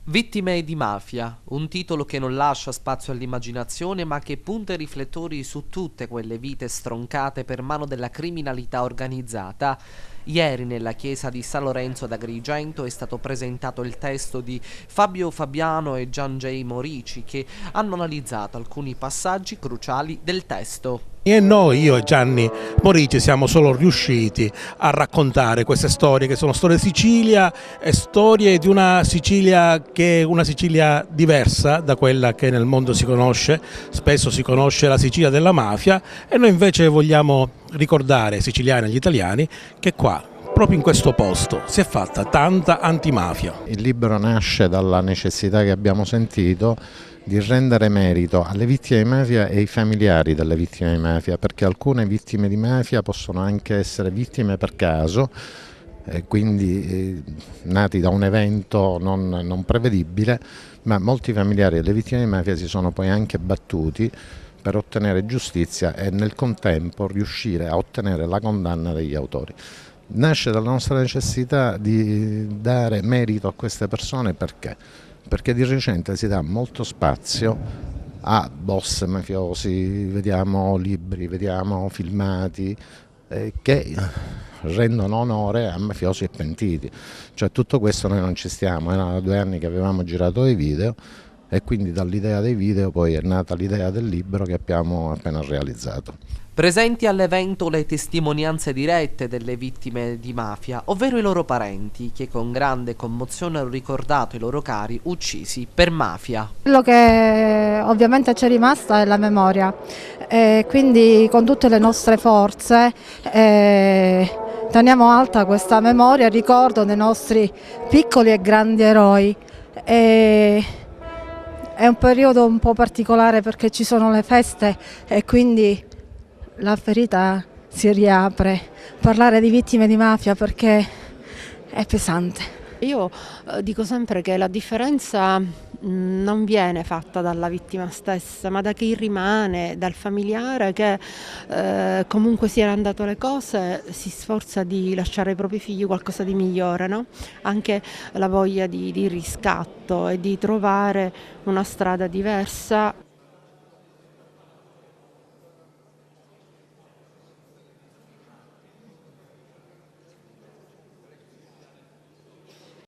Vittime di mafia, un titolo che non lascia spazio all'immaginazione ma che punta i riflettori su tutte quelle vite stroncate per mano della criminalità organizzata. Ieri nella chiesa di San Lorenzo d'Agrigento è stato presentato il testo di Fabio Fabiano e Gian J. Morici che hanno analizzato alcuni passaggi cruciali del testo. E noi, io e Gianni Morici, siamo solo riusciti a raccontare queste storie che sono storie Sicilia e storie di una Sicilia che è una Sicilia diversa da quella che nel mondo si conosce. Spesso si conosce la Sicilia della mafia e noi invece vogliamo ricordare ai siciliani e agli italiani che qua, proprio in questo posto, si è fatta tanta antimafia. Il libro nasce dalla necessità che abbiamo sentito di rendere merito alle vittime di mafia e ai familiari delle vittime di mafia, perché alcune vittime di mafia possono anche essere vittime per caso, quindi nati da un evento non prevedibile, ma molti familiari delle vittime di mafia si sono poi anche battuti per ottenere giustizia e nel contempo riuscire a ottenere la condanna degli autori. Nasce dalla nostra necessità di dare merito a queste persone perché di recente si dà molto spazio a boss mafiosi, vediamo libri, vediamo filmati che rendono onore a mafiosi e pentiti. Cioè tutto questo noi non ci stiamo, erano 2 anni che avevamo girato dei video e quindi dall'idea dei video poi è nata l'idea del libro che abbiamo appena realizzato. Presenti all'evento le testimonianze dirette delle vittime di mafia, ovvero i loro parenti, che con grande commozione hanno ricordato i loro cari uccisi per mafia. Quello che ovviamente ci è rimasta è la memoria, quindi con tutte le nostre forze teniamo alta questa memoria, il ricordo dei nostri piccoli e grandi eroi. È un periodo un po' particolare perché ci sono le feste e quindi la ferita si riapre. Parlare di vittime di mafia perché è pesante. Io dico sempre che la differenza non viene fatta dalla vittima stessa, ma da chi rimane, dal familiare che comunque siano andate le cose, si sforza di lasciare ai propri figli qualcosa di migliore, no? Anche la voglia di riscatto e di trovare una strada diversa.